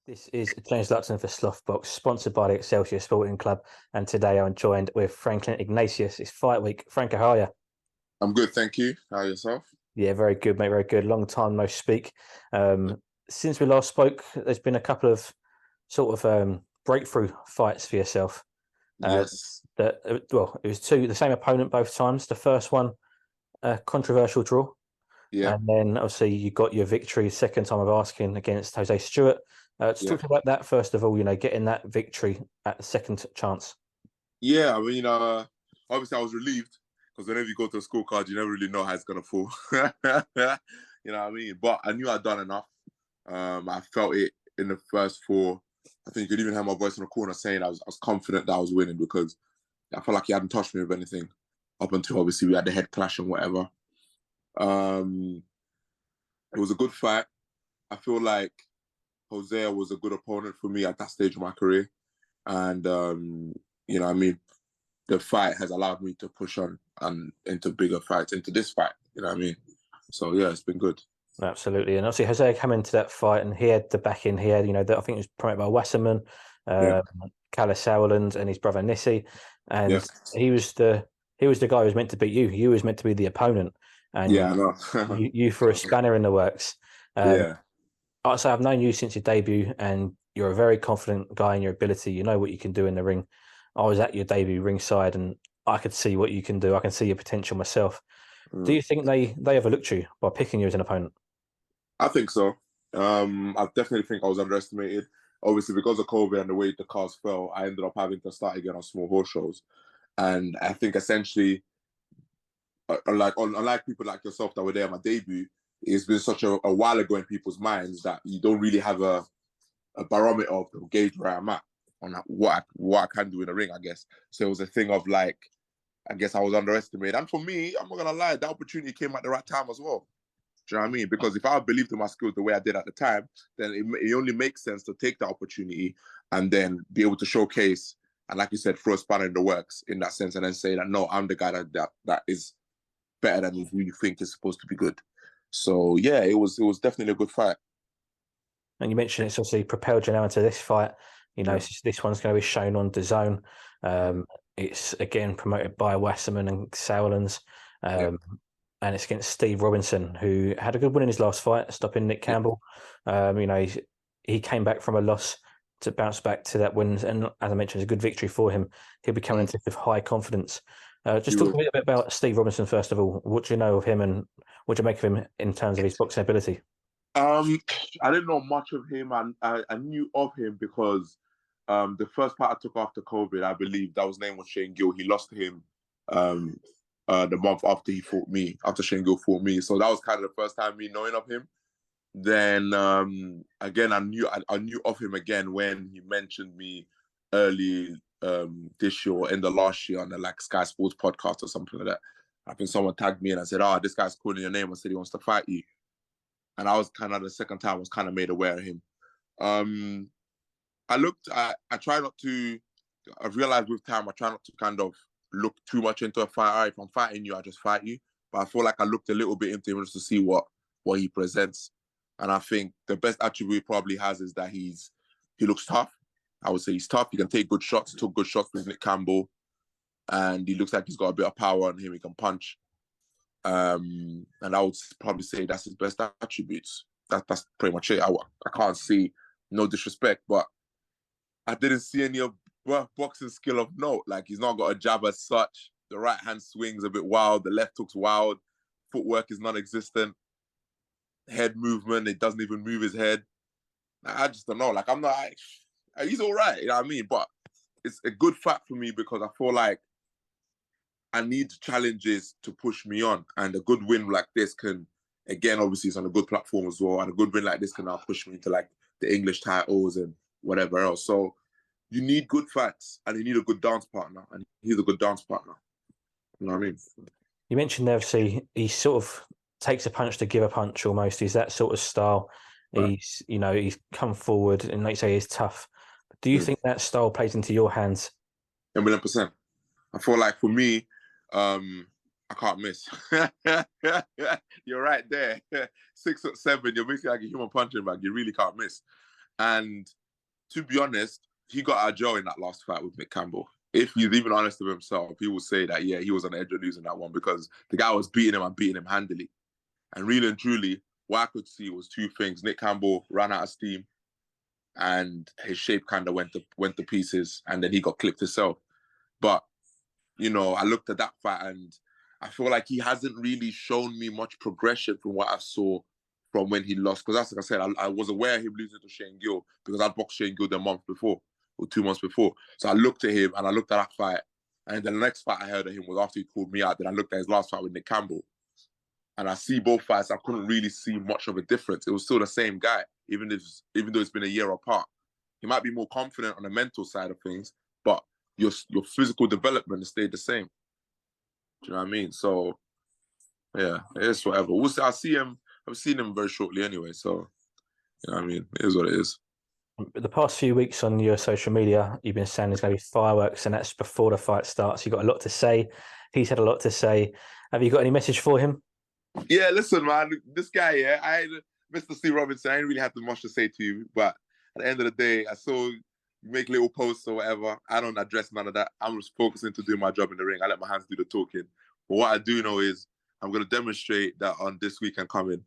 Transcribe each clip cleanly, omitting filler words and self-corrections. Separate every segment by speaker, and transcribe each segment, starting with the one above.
Speaker 1: This is James Luxon for Slothbox, sponsored by the Excelsior Sporting Club. And today I'm joined with Franklin Ignatius. It's fight week. Franco, how are you?
Speaker 2: I'm good, thank you. How are yourself?
Speaker 1: Yeah, very good, mate. Very good. Long time no speak. Since we last spoke, there's been a couple of breakthrough fights for yourself.
Speaker 2: Yes.
Speaker 1: It was the same opponent both times. The first one, a controversial draw.
Speaker 2: Yeah.
Speaker 1: And then obviously you got your victory second time of asking against Jose Stewart. Just
Speaker 2: Yeah.
Speaker 1: talk about that first of all, getting that victory at the second chance.
Speaker 2: Yeah. Obviously I was relieved because whenever you go to a scorecard, you never really know how it's gonna fall. You know what I mean? But I knew I'd done enough. I felt it in the first four. I think you could even hear my voice in the corner saying I was confident that I was winning because I felt like he hadn't touched me with anything up until obviously we had the head clash and whatever. It was a good fight. I feel like Hosea was a good opponent for me at that stage of my career. And, the fight has allowed me to push on and into bigger fights, into this fight, you know what I mean? So, yeah, it's been good.
Speaker 1: Absolutely. And obviously Jose came into that fight and he had the backing. He had, I think it was promoted by Wasserman,
Speaker 2: Yeah.
Speaker 1: Kalle Sauerland and his brother Nissi. And
Speaker 2: Yeah.
Speaker 1: he was the guy who was meant to beat you. You was meant to be the opponent. And
Speaker 2: Yeah, I know.
Speaker 1: you threw a spanner in the works.
Speaker 2: Yeah.
Speaker 1: So I've known you since your debut, and you're a very confident guy in your ability. You know what you can do in the ring. I was at your debut ringside, and I could see what you can do. I can see your potential myself. Do
Speaker 2: Mm.
Speaker 1: you think they overlooked you by picking you as an opponent?
Speaker 2: I think so. I definitely think I was underestimated. Obviously, because of COVID and the way the cards fell, I ended up having to start again on small horse shows. And I think essentially, unlike people like yourself that were there at my debut, it's been such a while ago in people's minds that you don't really have a barometer of the gauge where I'm at on what I can do in the ring, I guess. So it was a thing of like, I guess I was underestimated. And for me, I'm not gonna lie, that opportunity came at the right time as well. Do you know what I mean? Because if I believed in my skills the way I did at the time, then it only makes sense to take that opportunity and then be able to showcase and, like you said, throw a spanner in the works in that sense, and then say that no, I'm the guy that is better than who you think is supposed to be good. So yeah, it was definitely a good fight.
Speaker 1: And you mentioned it's obviously propelled you now into this fight.
Speaker 2: Yeah.
Speaker 1: This one's going to be shown on DAZN. It's again promoted by Wasserman and Sauerlands. And it's against Steve Robinson, who had a good win in his last fight, stopping Nick Campbell. He came back from a loss to bounce back to that win. And as I mentioned, it's a good victory for him. He'll be coming into it with high confidence. Just talk a bit about Steve Robinson, first of all. What do you know of him and what do you make of him in terms of his boxing ability?
Speaker 2: I didn't know much of him. I knew of him because the first part I took after COVID, I believe that was name was Shane Gill. He lost to him the month after he fought me, after Shane Gill fought me. So that was kind of the first time me knowing of him. Then again, I knew of him again when he mentioned me early this year or in the last year on the like Sky Sports podcast or something like that. I think someone tagged me and I said, "Oh, this guy's calling your name." I said he wants to fight you, and I was kind of the second time I was kind of made aware of him. I try not to. I've realized with time I try not to kind of look too much into a fight. All right, if I'm fighting you, I just fight you. But I feel like I looked a little bit into him just to see what he presents. And I think the best attribute he probably has is that he looks tough. I would say he's tough. He can take good shots. He took good shots with Nick Campbell. And he looks like he's got a bit of power on him. He can punch. And I would probably say that's his best attributes. That's pretty much it. I can't see, no disrespect, but I didn't see any of boxing skill of note. Like, he's not got a jab as such. The right hand swings a bit wild. The left hook's wild. Footwork is non-existent. Head movement, it doesn't even move his head. I just don't know. Like, I'm not. He's all right, you know what I mean? But it's a good fight for me because I feel like I need challenges to push me on, and a good win like this can, again, obviously it's on a good platform as well, and a good win like this can now push me into like the English titles and whatever else. So you need good fights, and you need a good dance partner, and he's a good dance partner. You know what I mean?
Speaker 1: You mentioned there, obviously, he sort of takes a punch to give a punch almost. He's that sort of style.
Speaker 2: Right.
Speaker 1: He's come forward and, like you say, he's tough. Do you think that style plays into your hands?
Speaker 2: 1,000,000%. I feel like for me, I can't miss. You're right there. 6'7", you're basically like a human punching bag. You really can't miss. And to be honest, he got out of jail in that last fight with Nick Campbell. If he's even honest with himself, he will say that, yeah, he was on the edge of losing that one because the guy was beating him and beating him handily. And really and truly, what I could see was two things. Nick Campbell ran out of steam and his shape kind of went to pieces, and then he got clipped himself. But, you know, I looked at that fight and I feel like he hasn't really shown me much progression from what I saw from when he lost. Because that's like I said, I was aware of him losing to Shane Gill because I'd boxed Shane Gill the month before or 2 months before. So I looked at him and I looked at that fight. And the next fight I heard of him was after he called me out. Then I looked at his last fight with Nick Campbell. And I see both fights. I couldn't really see much of a difference. It was still the same guy, even though it's been a year apart. He might be more confident on the mental side of things, but your physical development has stayed the same. Do you know what I mean? So, yeah, it's whatever. We'll see. I've seen him very shortly anyway, so, you know what I mean? It is what it is.
Speaker 1: The past few weeks on your social media, you've been saying there's going to be fireworks, and that's before the fight starts. You've got a lot to say. He's had a lot to say. Have you got any message for him?
Speaker 2: Yeah, listen, man. This guy, yeah, Mr. Steve Robinson, I ain't really had much to say to you, but at the end of the day, I saw you make little posts or whatever. I don't address none of that. I'm just focusing to do my job in the ring. I let my hands do the talking. But what I do know is I'm going to demonstrate that on this weekend coming,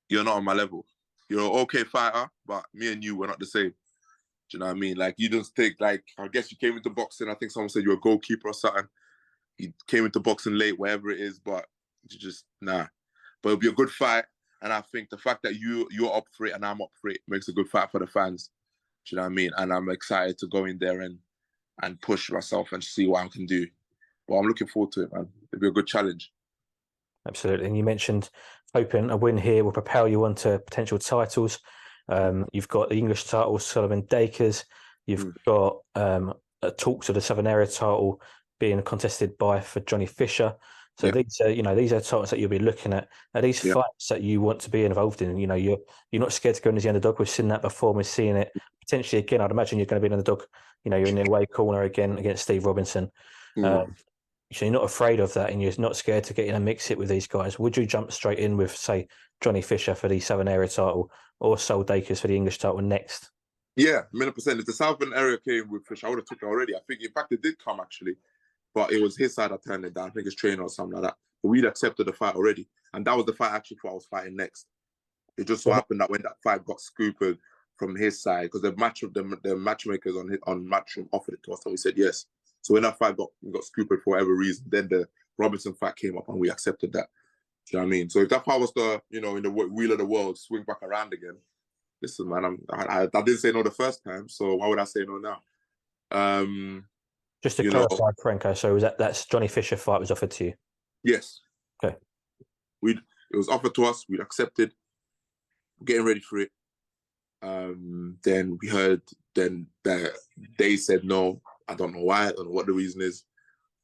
Speaker 2: you're not on my level. You're an okay fighter, but me and you, we're not the same. Do you know what I mean? Like, you just take, like, I guess you came into boxing. I think someone said you're a goalkeeper or something. You came into boxing late, whatever it is, but you just, nah. But it'll be a good fight. And I think the fact that you're up for it and I'm up for it makes a good fight for the fans. Do you know what I mean? And I'm excited to go in there and push myself and see what I can do. But I'm looking forward to it, man. It'll be a good challenge.
Speaker 1: Absolutely. And you mentioned hoping a win here will propel you onto potential titles. You've got the English title, Solomon Dakers. You've got talks of the Southern Area title being contested for Johnny Fisher. So these are titles that you'll be looking at. Are these fights that you want to be involved in? You know, you're not scared to go in as the underdog. We've seen that before. We're seeing it potentially again. I'd imagine you're going to be an underdog. You know, you're in the away corner again against Steve Robinson. So you're not afraid of that, and you're not scared to get in a mix it with these guys. Would you jump straight in with, say, Johnny Fisher for the Southern Area title or Sol Dakers for the English title next?
Speaker 2: Yeah, 1,000,000%. If the Southern Area came with Fisher, I would have took it already. I think, in fact, it did come actually, but it was his side that turned it down. I think his trainer or something like that. But we'd accepted the fight already, and that was the fight I actually thought I was fighting next. It just so happened that when that fight got scooped from his side, because the matchmakers on Matchroom offered it to us, and we said yes. So when that fight got scooped for whatever reason, then the Robinson fight came up and we accepted that. Do you know what I mean? So if that fight was the, you know, in the wheel of the world, swing back around again, listen, man, I didn't say no the first time, so why would I say no now?
Speaker 1: Just to clarify, Franco, so that's Johnny Fisher fight was offered to you?
Speaker 2: Yes.
Speaker 1: Okay.
Speaker 2: It was offered to us, we'd accepted, getting ready for it. Then we heard that they said no. I don't know why, I don't know what the reason is.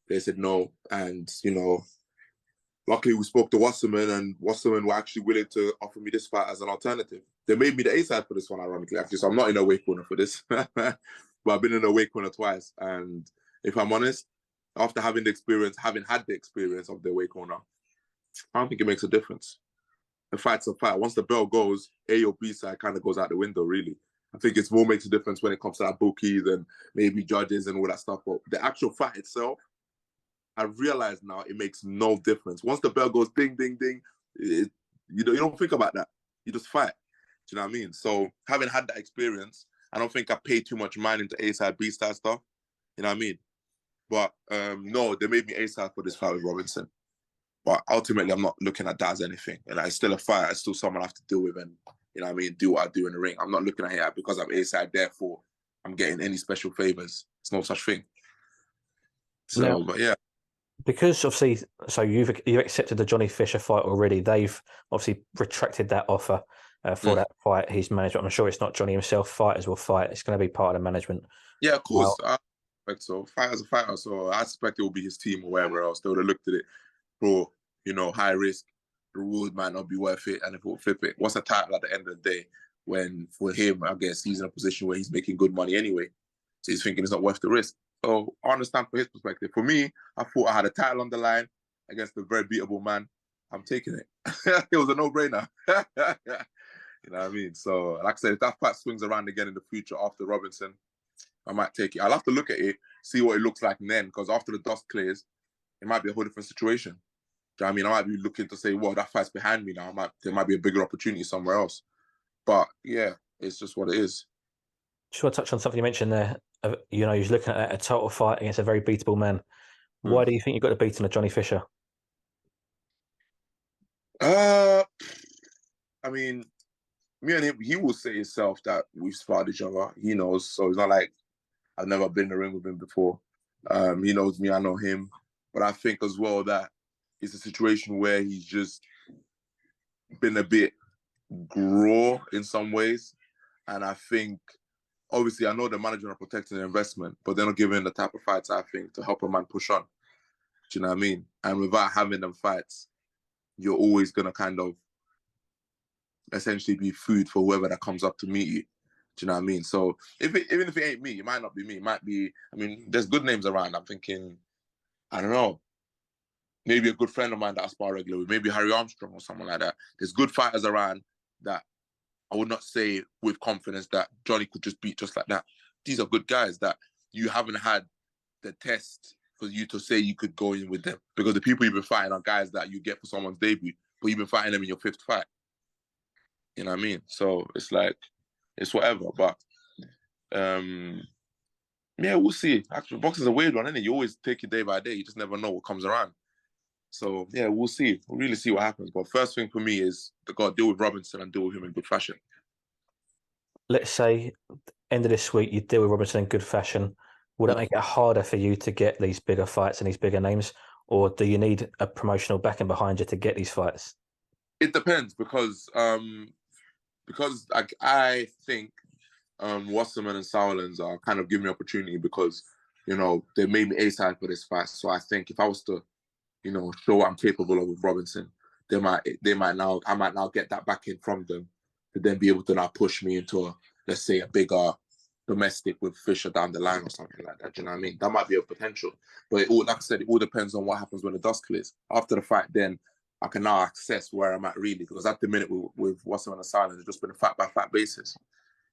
Speaker 2: They said no. And, you know, luckily we spoke to Wasserman, and Wasserman were actually willing to offer me this fight as an alternative. They made me the A-side for this one, ironically, actually. So I'm not in a weight corner for this. But I've been in a weight corner twice. And if I'm honest, after having had the experience of the weight corner, I don't think it makes a difference. A fight's a fight. Once the bell goes, A or B side kind of goes out the window, really. I think it's more makes a difference when it comes to that bookies and maybe judges and all that stuff. But the actual fight itself, I've realized now it makes no difference. Once the bell goes ding, ding, ding, you don't think about that. You just fight. Do you know what I mean? So having had that experience, I don't think I paid too much mind into A-side, B-side stuff. You know what I mean? But no, they made me A-side for this fight with Robinson. But ultimately, I'm not looking at that as anything. And it's still a fight. It's still someone I have to deal with and, you know what I mean, do what I do in the ring. I'm not looking at it because I'm A-side, therefore I'm getting any special favors. It's no such thing. So, now, but yeah.
Speaker 1: Because obviously, so you've accepted the Johnny Fisher fight already. They've obviously retracted that offer for that fight. His management, I'm sure it's not Johnny himself. Fighters will fight. It's going to be part of the management.
Speaker 2: Yeah, of course. I expect so. Fighter's a fighter, so I expect it will be his team or wherever else. They would have looked at it for, you know, high risk. The reward might not be worth it, and if we'll flip it, what's a title at the end of the day? When for him, I guess he's in a position where he's making good money anyway, so he's thinking it's not worth the risk. So I understand for his perspective. For me, I thought I had a title on the line against a very beatable man. I'm taking it. It was a no-brainer. You know what I mean? So, like I said, if that fight swings around again in the future after Robinson, I might take it. I'll have to look at it, see what it looks like then, because after the dust clears, it might be a whole different situation. Do you know what I mean? I might be looking to say, well, that fight's behind me now. There might be a bigger opportunity somewhere else. But yeah, it's just what it is.
Speaker 1: Just want to touch on something you mentioned there. You know, he's looking at a total fight against a very beatable man. Why do you think you got to beat on a Johnny Fisher?
Speaker 2: I mean, me and him, he will say himself that we've sparred each other. He knows, so it's not like I've never been in the ring with him before. He knows me, I know him. But I think as well that it's a situation where he's just been a bit raw in some ways. And I think, obviously, I know the manager are protecting the investment, but they're not giving the type of fights, I think, to help a man push on. Do you know what I mean? And without having them fights, you're always going to kind of essentially be food for whoever that comes up to meet you. Do you know what I mean? So even if it ain't me, it might not be me. It might be, I mean, there's good names around. I'm thinking, I don't know, maybe a good friend of mine that I spar regularly, maybe Harry Armstrong or someone like that. There's good fighters around that I would not say with confidence that Johnny could just beat just like that. These are good guys that you haven't had the test for you to say you could go in with them. Because the people you've been fighting are guys that you get for someone's debut, but you've been fighting them in your 5th fight. You know what I mean? So it's like, it's whatever. But yeah, we'll see. Actually, boxing's a weird one, isn't it? You always take it day by day. You just never know what comes around. So yeah, we'll see. We'll really see what happens. But first thing for me is to go deal with Robinson and deal with him in good fashion.
Speaker 1: Let's say end of this week you deal with Robinson in good fashion. Would that make it harder for you to get these bigger fights and these bigger names, or do you need a promotional backing behind you to get these fights?
Speaker 2: It depends because I think Wasserman and Sauerlands are kind of giving me opportunity because, you know, they made me A-side for this fight. So I think if I was to, you know, show what I'm capable of with Robinson, I might now get that back in from them to then be able to now push me into let's say a bigger domestic with Fisher down the line or something like that. Do you know what I mean? That might be a potential. But like I said, it all depends on what happens when the dust clears. After the fight, then I can now assess where I'm at really, because at the minute with Wasserman and Silence, it's just been a fight by fight basis.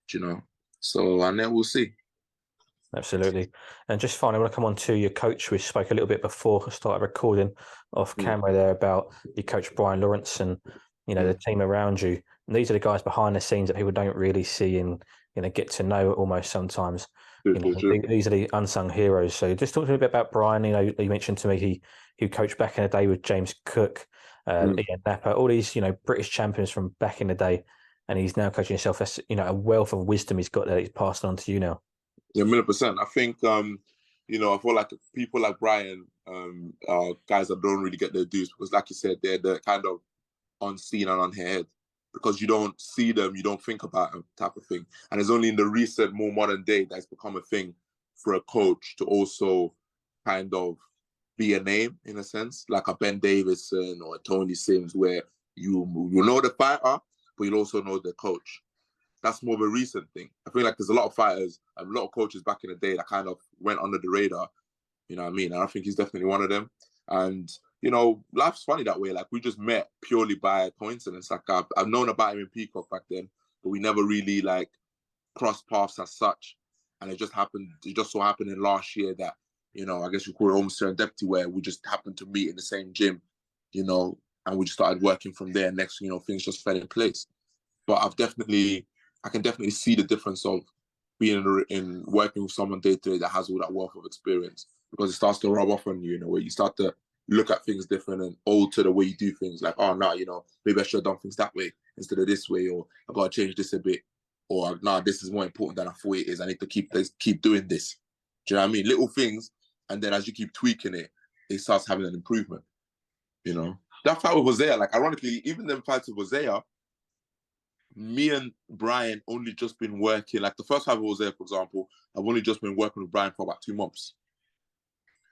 Speaker 2: Do you know? So, and then we'll see.
Speaker 1: Absolutely. And just finally, I want to come on to your coach. We spoke a little bit before I started recording off camera there about your coach, Brian Lawrence, and, you know, the team around you. And these are the guys behind the scenes that people don't really see and, you know, get to know almost sometimes.
Speaker 2: True,
Speaker 1: you know,
Speaker 2: true.
Speaker 1: These are the unsung heroes. So just talk to me a bit about Brian. You know, you mentioned to me he coached back in the day with James Cook, Ian Napper, all these, you know, British champions from back in the day. And he's now coaching himself. That's, you know, a wealth of wisdom he's got that he's passed on to you now.
Speaker 2: Yeah, 1,000,000%. I think, you know, I feel like people like Brian are guys that don't really get their dues because, like you said, they're the kind of unseen and unheard because you don't see them, you don't think about them type of thing. And it's only in the recent, more modern day that it's become a thing for a coach to also kind of be a name in a sense, like a Ben Davison or a Tony Sims, where you know the fighter, but you'll also know the coach. That's more of a recent thing. I feel like there's a lot of fighters and a lot of coaches back in the day that kind of went under the radar. You know what I mean? And I think he's definitely one of them. And, you know, life's funny that way. Like, we just met purely by coincidence. Like, I've known about him in Peacock back then, but we never really, like, crossed paths as such. And it just so happened in last year that, you know, I guess you call it almost serendipity, where we just happened to meet in the same gym, you know, and we just started working from there. Next, you know, things just fell in place. But I can definitely see the difference of being in working with someone day to day that has all that wealth of experience, because it starts to rub off on you, in a way. You start to look at things different and alter the way you do things. Like, oh, no, you know, maybe I should have done things that way instead of this way, or I got to change this a bit, or no, this is more important than I thought it is. I need to keep doing this. Do you know what I mean? Little things, and then as you keep tweaking it, it starts having an improvement. You know, that fight with Hosea, like, ironically, even them fights with Hosea, me and Brian only just been working, like the first time I was there, for example, I've only just been working with Brian for about 2 months.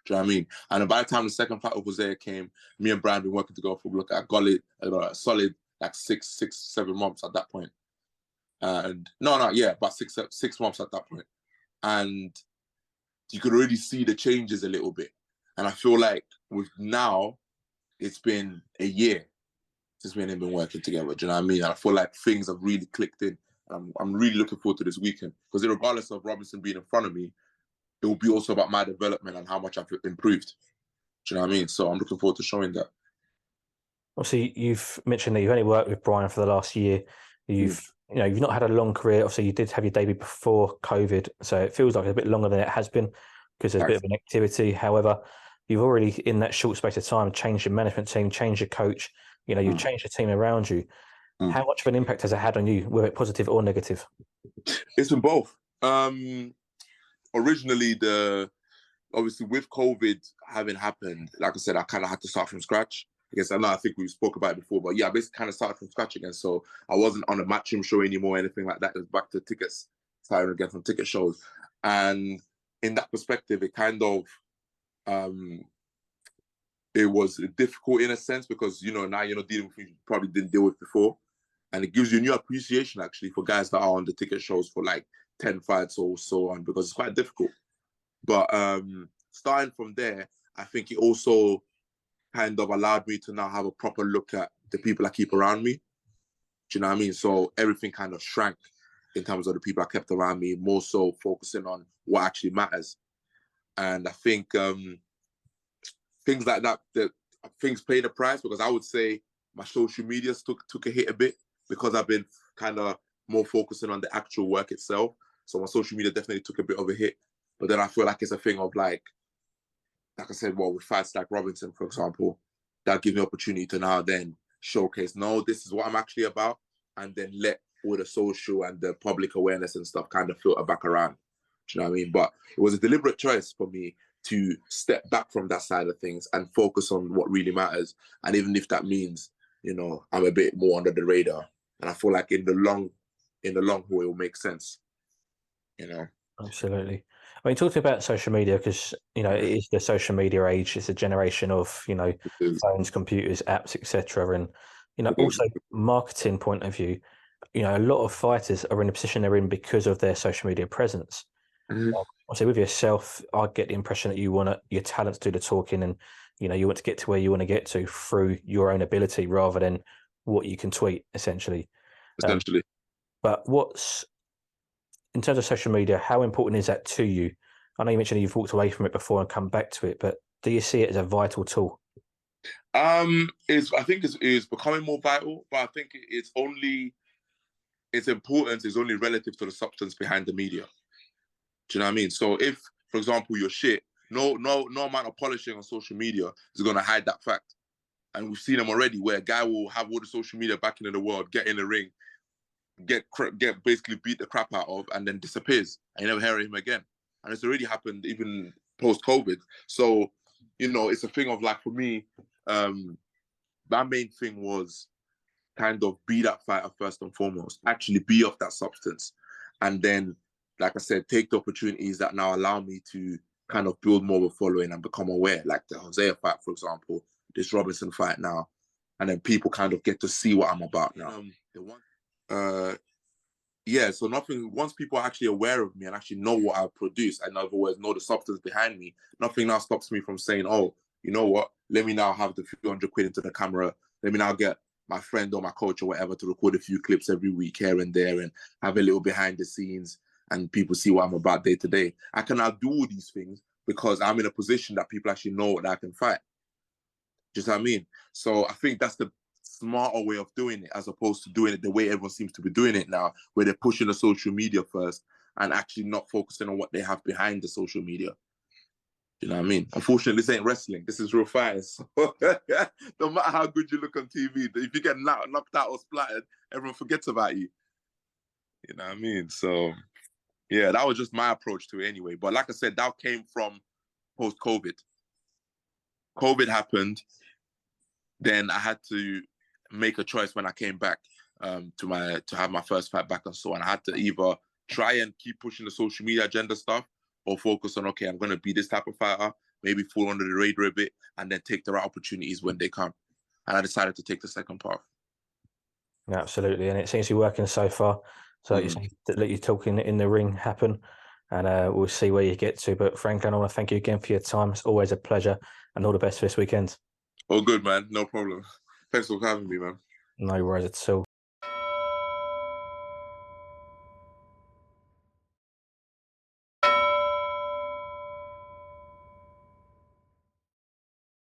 Speaker 2: Do you know what I mean? And by the time the second fight over there came, me and Brian been working together for a solid like 7 months at that point. And about 6 months at that point. And you could already see the changes a little bit. And I feel like with now, it's been a year. since me and him been working together. Do you know what I mean? And I feel like things have really clicked in. I'm really looking forward to this weekend because regardless of Robinson being in front of me, it will be also about my development and how much I've improved. Do you know what I mean? So I'm looking forward to showing that.
Speaker 1: Obviously, you've mentioned that you've only worked with Brian for the last year. You've not had a long career. Obviously, you did have your debut before COVID, so it feels like it's a bit longer than it has been because there's a bit of an activity. However, you've already, in that short space of time, changed your management team, changed your coach. You've changed the team around you. How much of an impact has it had on you, whether it's positive or negative?
Speaker 2: It's been both. Originally, obviously with COVID having happened, like I said, I kind of had to start from scratch. I think we spoke about it before, but yeah, I basically kind of started from scratch again. So I wasn't on a Matchroom show anymore, anything like that. It was back to tickets, starting again from ticket shows. And in that perspective, it kind of, it was difficult in a sense because, now you're not dealing with things you probably didn't deal with before. And it gives you a new appreciation actually for guys that are on the ticket shows for like 10 fights or so on, because it's quite difficult. But starting from there, I think it also kind of allowed me to now have a proper look at the people I keep around me. Do you know what I mean? So everything kind of shrank in terms of the people I kept around me, more so focusing on what actually matters. And I think things like that, things paid a price, because I would say my social media took a hit a bit because I've been kind of more focusing on the actual work itself. So my social media definitely took a bit of a hit. But then I feel like it's a thing of like I said, with fights like Robinson, for example, that give me opportunity to now then showcase, no, this is what I'm actually about, and then let all the social and the public awareness and stuff kind of filter back around. Do you know what I mean? But it was a deliberate choice for me to step back from that side of things and focus on what really matters. And even if that means, I'm a bit more under the radar. And I feel like in the long haul, it will make sense.
Speaker 1: Absolutely. I mean, talking about social media, because it is the social media age. It's a generation of phones, computers, apps, etc. And also marketing point of view, a lot of fighters are in the position they're in because of their social media presence. Also, with yourself, I get the impression that you want your talent to do the talking, and you want to get to where you want to get to through your own ability rather than what you can tweet, essentially. But in terms of social media, how important is that to you? I know you mentioned you've walked away from it before and come back to it, but do you see it as a vital tool?
Speaker 2: I think it's becoming more vital, but I think its importance is only relative to the substance behind the media. Do you know what I mean? So if, for example, you're shit, no amount of polishing on social media is going to hide that fact. And we've seen them already, where a guy will have all the social media backing in the world, get in the ring, get basically beat the crap out of, and then disappears, and you never hear of him again. And it's already happened even post-COVID. So, it's a thing of like, for me, my main thing was kind of be that fighter first and foremost, actually be of that substance. And then, like I said, take the opportunities that now allow me to kind of build more of a following and become aware, like the Hosea fight, for example, this Robinson fight now. And then people kind of get to see what I'm about now. So once people are actually aware of me and actually know what I produce, in other words, know the substance behind me, nothing now stops me from saying, oh, you know what, let me now have the few hundred quid into the camera. Let me now get my friend or my coach or whatever to record a few clips every week here and there and have a little behind the scenes, and people see what I'm about day to day. I can now do all these things because I'm in a position that people actually know that I can fight. Do you know what I mean? So I think that's the smarter way of doing it, as opposed to doing it the way everyone seems to be doing it now, where they're pushing the social media first and actually not focusing on what they have behind the social media. You know what I mean? Unfortunately, this ain't wrestling. This is real fighting. So no matter how good you look on TV, if you get knocked out or splattered, everyone forgets about you. You know what I mean? So, yeah, that was just my approach to it anyway. But like I said, that came from post-COVID. COVID happened. Then I had to make a choice when I came back to have my first fight back and so on. I had to either try and keep pushing the social media agenda stuff or focus on, okay, I'm going to be this type of fighter, maybe fall under the radar a bit, and then take the right opportunities when they come. And I decided to take the second path.
Speaker 1: Absolutely. And it seems to be working so far. So you say that let you talking in the ring happen, and we'll see where you get to. But Franklin, I want to thank you again for your time. It's always a pleasure, and all the best for this weekend.
Speaker 2: All good, man. No problem. Thanks for having me, man.
Speaker 1: No worries at all.